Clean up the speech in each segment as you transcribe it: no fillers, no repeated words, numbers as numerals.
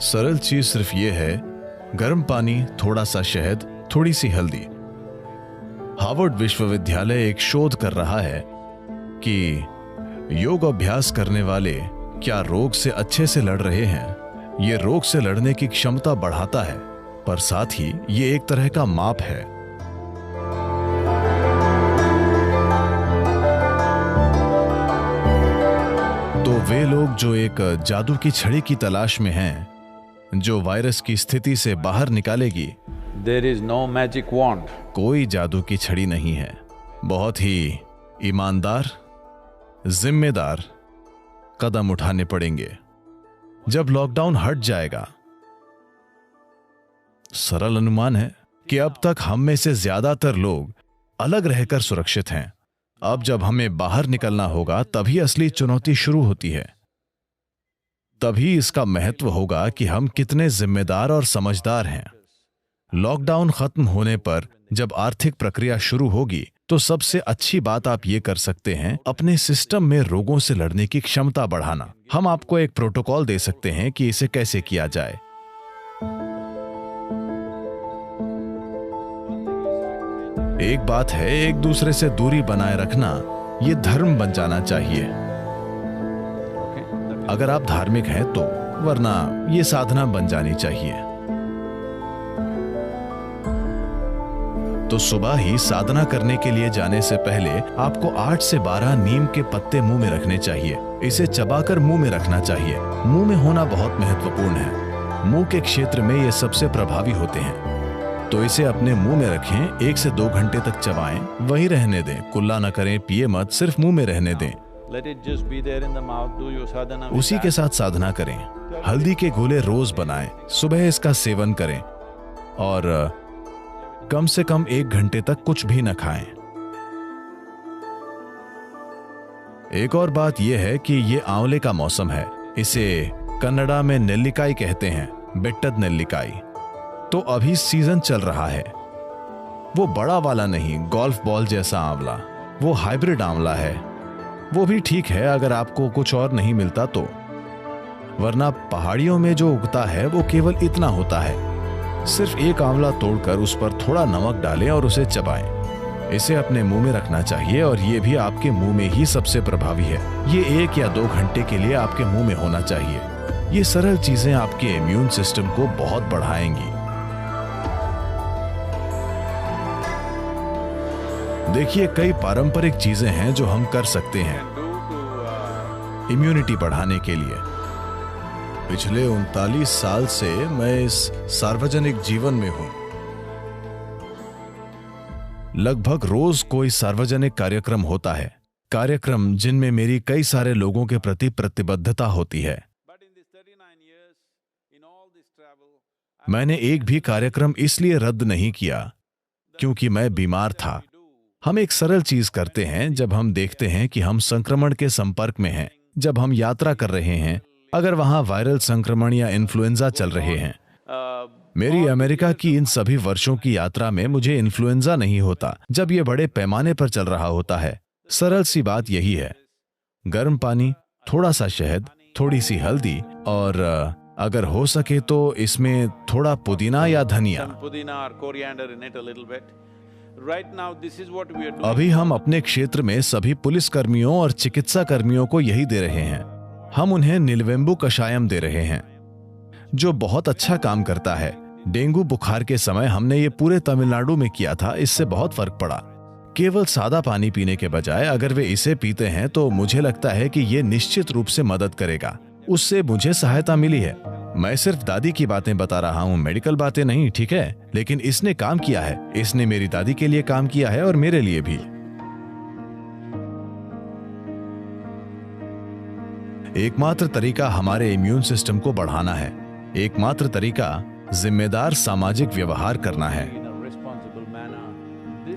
सरल चीज सिर्फ ये है, गर्म पानी, थोड़ा सा शहद, थोड़ी सी हल्दी। हार्वर्ड विश्वविद्यालय एक शोध कर रहा है कि योग अभ्यास करने वाले क्या रोग से अच्छे से लड़ रहे हैं। ये रोग से लड़ने की क्षमता बढ़ाता है, पर साथ ही ये एक तरह का माप है। तो वे लोग जो एक जादू की छड़ी की तलाश में हैं, जो वायरस की स्थिति से बाहर निकालेगी। There is no magic wand. कोई जादू की छड़ी नहीं है। बहुत ही ईमानदार, जिम्मेदार कदम उठाने पड़ेंगे। जब लॉकडाउन हट जाएगा, सरल अनुमान है कि अब तक हम में से ज्यादातर लोग अलग रहकर सुरक्षित हैं। अब जब हमें बाहर निकलना होगा, तभी असली चुनौती शुरू होती है। तभी इसका महत्व होगा कि हम कितने जिम्मेदार और समझदार हैं। लॉकडाउन खत्म होने पर जब आर्थिक प्रक्रिया शुरू होगी, तो सबसे अच्छी बात आप ये कर सकते हैं, अपने सिस्टम में रोगों से लड़ने की क्षमता बढ़ाना। हम आपको एक प्रोटोकॉल दे सकते हैं कि इसे कैसे किया जाए। एक बात है, एक दूसरे से दूरी बनाए रखना, ये धर्म बन जाना चाहिए। अगर आप धार्मिक हैं तो, वरना ये साधना बन जानी चाहिए। तो सुबह ही साधना करने के लिए जाने से पहले आपको 8 से 12 नीम के पत्ते मुंह में रखने चाहिए। इसे चबाकर मुंह में रखना चाहिए। मुंह में होना बहुत महत्वपूर्ण है। मुंह के क्षेत्र में ये सबसे प्रभावी होते हैं। तो इसे अपने मुंह में रखें, 1 से 2 घंटे तक चबाएं, वहीं रहने दें। कुल्ला न करें, पिए मत, सिर्फ मुंह में रहने दें। उसी के साथ साधना करें। हल्दी के गोले रोज बनाएं, सुबह इसका सेवन करें और कम से कम 1 घंटे तक कुछ भी न खाएं। एक और बात यह है कि यह आंवले का मौसम है। इसे कन्नड़ा में नेल्लिकाई कहते हैं, बेट्टद नेल्लिकाई। तो अभी सीजन चल रहा है। वो बड़ा वाला नहीं, गोल्फ बॉल जैसा आंवला, वो हाइब्रिड आंवला है। वो भी ठीक है अगर आपको कुछ और नहीं मिलता तो, वरना पहाड़ियों में जो उगता है वो केवल इतना होता है। सिर्फ एक आंवला तोड़कर उस पर थोड़ा नमक डालें और उसे चबाएं। इसे अपने मुंह में रखना चाहिए और ये भी आपके मुंह में ही सबसे प्रभावी है। ये 1 या 2 घंटे के लिए आपके मुंह में होना चाहिए। ये सरल चीजें आपके इम्यून सिस्टम को बहुत बढ़ाएंगी। देखिए, कई पारंपरिक चीजें हैं जो हम कर सकते हैं इम्यूनिटी बढ़ाने के लिए। पिछले 39 साल से मैं इस सार्वजनिक जीवन में हूं। लगभग रोज कोई सार्वजनिक कार्यक्रम होता है, कार्यक्रम जिनमें मेरी कई सारे लोगों के प्रति प्रतिबद्धता होती है। मैंने एक भी कार्यक्रम इसलिए रद्द नहीं किया क्योंकि मैं बीमार था। हम एक सरल चीज करते हैं जब हम देखते हैं कि हम संक्रमण के संपर्क में हैं। जब हम यात्रा कर रहे हैं, अगर वहां वायरल संक्रमण या इन्फ्लुएंजा चल रहे हैं। मेरी अमेरिका की इन सभी वर्षों की यात्रा में मुझे इन्फ्लुएंजा नहीं होता जब यह बड़े पैमाने पर चल रहा होता है। सरल सी बात यही है, गर्म पानी, थोड़ा सा शहद, थोड़ी सी हल्दी और अगर हो सके तो इसमें थोड़ा पुदीना या धनिया। अभी हम अपने क्षेत्र में सभी पुलिस कर्मियों और चिकित्सा कर्मियों को यही दे रहे हैं। हम उन्हें नीलवेंबू कषायम दे रहे हैं, जो बहुत अच्छा काम करता है। डेंगू बुखार के समय हमने ये पूरे तमिलनाडु में किया था। इससे बहुत फर्क पड़ा। केवल सादा पानी पीने के बजाय अगर वे इसे पीते हैं तो मुझे लगता है कि ये निश्चित रूप से मदद करेगा। उससे मुझे सहायता मिली है। मैं सिर्फ दादी की बातें बता रहा हूँ, मेडिकल बातें नहीं, ठीक है? लेकिन इसने काम किया है। इसने मेरी दादी के लिए काम किया है और मेरे लिए भी। एकमात्र तरीका हमारे इम्यून सिस्टम को बढ़ाना है। एकमात्र तरीका जिम्मेदार सामाजिक व्यवहार करना है।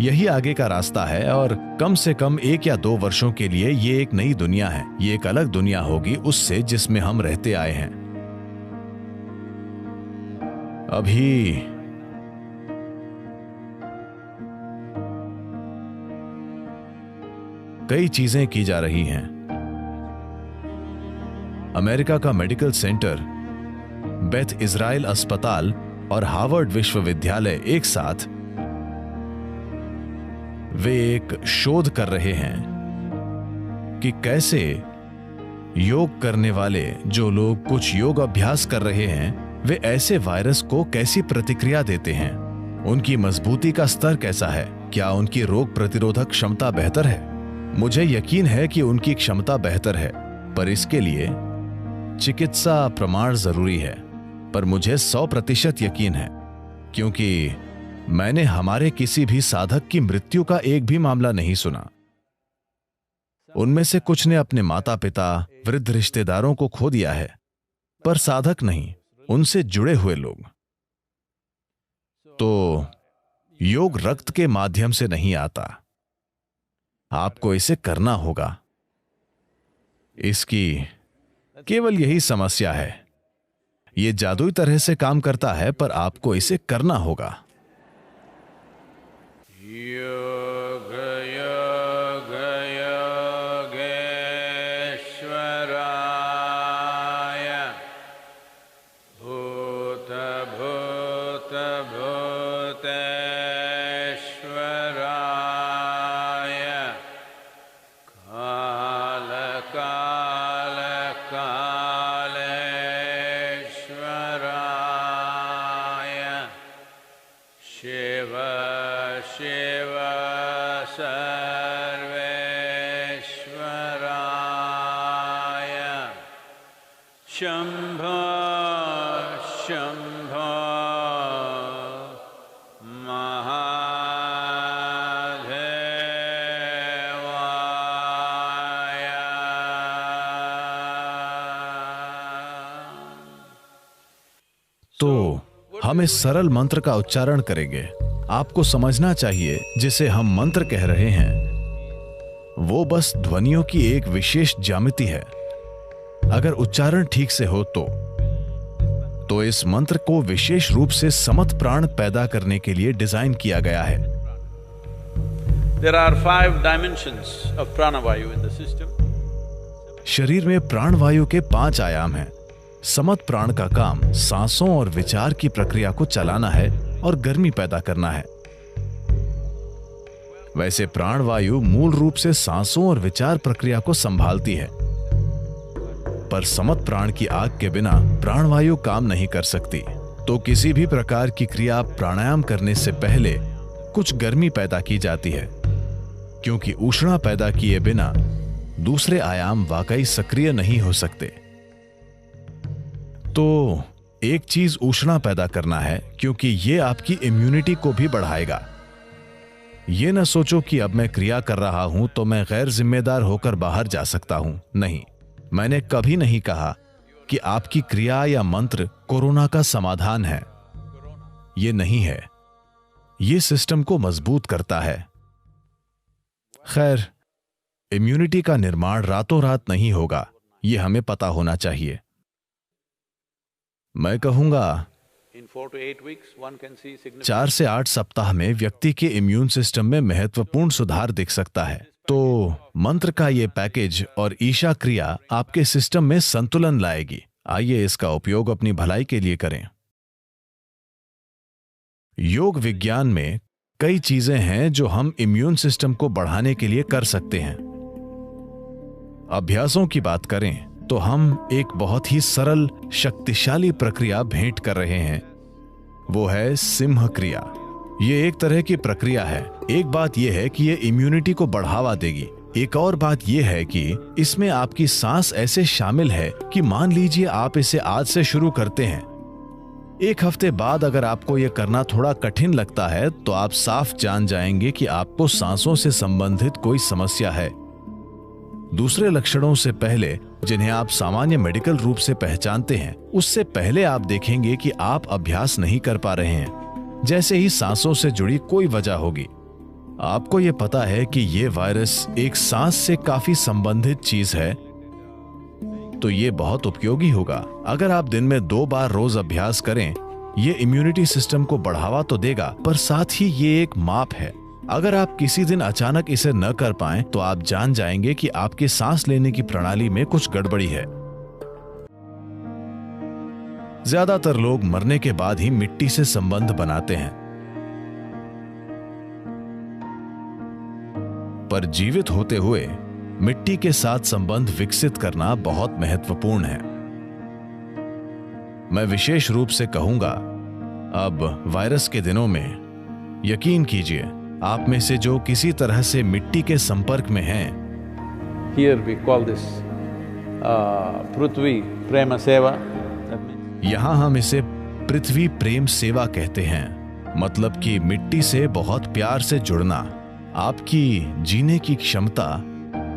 यही आगे का रास्ता है और कम से कम 1 या 2 वर्षों के लिए ये एक नई दुनिया है। ये एक अलग दुनिया होगी उससे जिसमें हम रहते आए हैं। अभी कई चीजें की जा रही हैं। अमेरिका का मेडिकल सेंटर बेथ इज़राइल अस्पताल और हार्वर्ड विश्वविद्यालय एक साथ वे एक शोध कर रहे हैं कि कैसे योग करने वाले जो लोग कुछ योग अभ्यास कर रहे हैं वे ऐसे वायरस को कैसी प्रतिक्रिया देते हैं, उनकी मजबूती का स्तर कैसा है, क्या उनकी रोग प्रतिरोधक क्षमता बेहतर है। मुझे यकीन है कि उनकी क्षमता बेहतर है, पर इसके लिए चिकित्सा प्रमाण जरूरी है। पर मुझे 100% यकीन है, क्योंकि मैंने हमारे किसी भी साधक की मृत्यु का एक भी मामला नहीं सुना। उनमें से कुछ ने अपने माता पिता, वृद्ध रिश्तेदारों को खो दिया है, पर साधक नहीं, उनसे जुड़े हुए लोग। तो योग रक्त के माध्यम से नहीं आता, आपको इसे करना होगा। इसकी केवल यही समस्या है, यह जादुई तरह से काम करता है, पर आपको इसे करना होगा। योग योग योगेश्वराय भूत भूत भूतेश्वराय काल काल कालेश्वराय शिव शिव सर्वेश्वराय शंभो शंभो महादेवाय। तो हम इस सरल मंत्र का उच्चारण करेंगे। आपको समझना चाहिए जिसे हम मंत्र कह रहे हैं वो बस ध्वनियों की एक विशेष ज्यामिति है। अगर उच्चारण ठीक से हो तो इस मंत्र को विशेष रूप से समत प्राण पैदा करने के लिए डिजाइन किया गया है। There are 5 dimensions of pranavayu in the system. शरीर में प्राणवायु के 5 आयाम हैं। समत प्राण का काम सांसों और विचार की प्रक्रिया को चलाना है और गर्मी पैदा करना है। वैसे प्राणवायु मूल रूप से सांसों और विचार प्रक्रिया को संभालती है, पर समत प्राण की आग के बिना प्राणवायु काम नहीं कर सकती। तो किसी भी प्रकार की क्रिया प्राणायाम करने से पहले कुछ गर्मी पैदा की जाती है, क्योंकि ऊष्मा पैदा किए बिना दूसरे आयाम वाकई सक्रिय नहीं हो सकते। तो एक चीज ऊष्मा पैदा करना है, क्योंकि यह आपकी इम्यूनिटी को भी बढ़ाएगा। यह न सोचो कि अब मैं क्रिया कर रहा हूं तो मैं गैर जिम्मेदार होकर बाहर जा सकता हूं। नहीं, मैंने कभी नहीं कहा कि आपकी क्रिया या मंत्र कोरोना का समाधान है। यह नहीं है, यह सिस्टम को मजबूत करता है। खैर, इम्यूनिटी का निर्माण रातों रात नहीं होगा, यह हमें पता होना चाहिए। मैं कहूंगा 4 से 8 सप्ताह में व्यक्ति के इम्यून सिस्टम में महत्वपूर्ण सुधार दिख सकता है। तो मंत्र का यह पैकेज और ईशा क्रिया आपके सिस्टम में संतुलन लाएगी। आइए इसका उपयोग अपनी भलाई के लिए करें। योग विज्ञान में कई चीजें हैं जो हम इम्यून सिस्टम को बढ़ाने के लिए कर सकते हैं। अभ्यासों की बात करें तो हम एक बहुत ही सरल शक्तिशाली प्रक्रिया भेंट कर रहे हैं, वो है सिंह क्रिया। ये एक तरह की प्रक्रिया है। एक बात यह है कि ये इम्यूनिटी को बढ़ावा देगी। एक और बात यह है कि इसमें आपकी सांस ऐसे शामिल है कि मान लीजिए आप इसे आज से शुरू करते हैं। 1 हफ्ते बाद अगर आपको यह करना थोड़ा कठिन लगता है तो आप साफ जान जाएंगे कि आपको सांसों से संबंधित कोई समस्या है। दूसरे लक्षणों से पहले, जिन्हें आप सामान्य मेडिकल रूप से पहचानते हैं, उससे पहले आप देखेंगे कि आप अभ्यास नहीं कर पा रहे हैं। जैसे ही सांसों से जुड़ी कोई वजह होगी, आपको यह पता है कि यह वायरस एक सांस से काफी संबंधित चीज है, तो यह बहुत उपयोगी होगा। अगर आप दिन में 2 बार रोज अभ्यास करें, यह इम्यूनिटी सिस्टम को बढ़ावा तो देगा, पर साथ ही ये एक माप है। अगर आप किसी दिन अचानक इसे न कर पाएं, तो आप जान जाएंगे कि आपके सांस लेने की प्रणाली में कुछ गड़बड़ी है। ज्यादातर लोग मरने के बाद ही मिट्टी से संबंध बनाते हैं, पर जीवित होते हुए मिट्टी के साथ संबंध विकसित करना बहुत महत्वपूर्ण है। मैं विशेष रूप से कहूंगा, अब वायरस के दिनों में यकीन कीजिए, आप में से जो किसी तरह से मिट्टी के संपर्क में हैं, Here we call this Prithvi Prema Seva. यहां हम इसे पृथ्वी प्रेम सेवा कहते हैं। मतलब कि मिट्टी से बहुत प्यार से जुड़ना, आपकी जीने की क्षमता,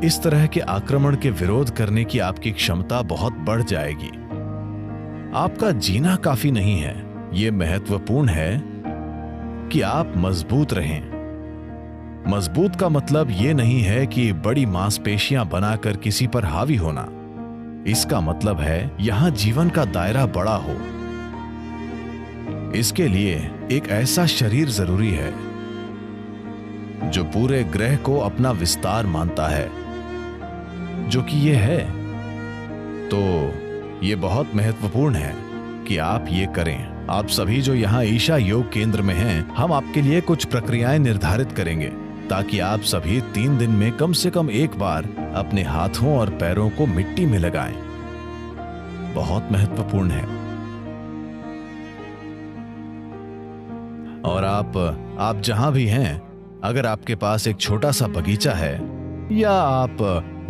इस तरह के आक्रमण के विरोध करने की आपकी क्षमता बहुत बढ़ जाएगी। आपका जीना काफी नहीं है, ये महत्वपूर्ण है कि आप मजबूत रहें। मजबूत का मतलब ये नहीं है कि बड़ी मांसपेशियां बनाकर किसी पर हावी होना। इसका मतलब है यहां जीवन का दायरा बड़ा हो। इसके लिए एक ऐसा शरीर जरूरी है जो पूरे ग्रह को अपना विस्तार मानता है, जो कि ये है। तो ये बहुत महत्वपूर्ण है कि आप ये करें। आप सभी जो यहाँ ईशा योग केंद्र में हैं, हम आपके लिए कुछ प्रक्रियाएं निर्धारित करेंगे ताकि आप सभी 3 दिन में कम से कम एक बार अपने हाथों और पैरों को मिट्टी में लगाएं। बहुत महत्वपूर्ण है। और आप जहां भी हैं, अगर आपके पास एक छोटा सा बगीचा है, या आप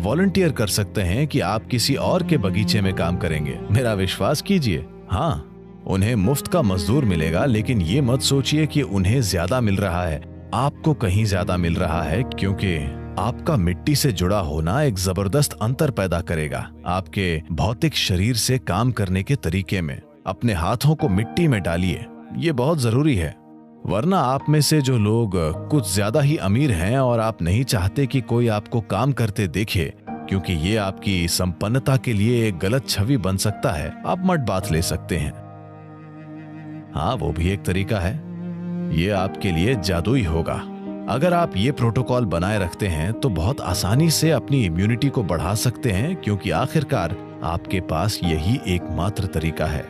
वॉलंटियर कर सकते हैं कि आप किसी और के बगीचे में काम करेंगे। मेरा विश्वास कीजिए, हाँ, उन्हें मुफ्त का मजदूर मिलेगा, लेकिन ये मत सोचिए कि उन्हें ज्यादा मिल रहा है। आपको कहीं ज्यादा मिल रहा है, क्योंकि आपका मिट्टी से जुड़ा होना एक जबरदस्त अंतर पैदा करेगा आपके भौतिक शरीर से काम करने के तरीके में। अपने हाथों को मिट्टी में डालिए, ये बहुत जरूरी है। वरना आप में से जो लोग कुछ ज्यादा ही अमीर हैं और आप नहीं चाहते कि कोई आपको काम करते देखे, क्योंकि ये आपकी संपन्नता के लिए एक गलत छवि बन सकता है, आप मट बात ले सकते हैं। हाँ, वो भी एक तरीका है। ये आपके लिए जादुई होगा। अगर आप ये प्रोटोकॉल बनाए रखते हैं तो बहुत आसानी से अपनी इम्यूनिटी को बढ़ा सकते हैं, क्योंकि आखिरकार आपके पास यही एकमात्र तरीका है।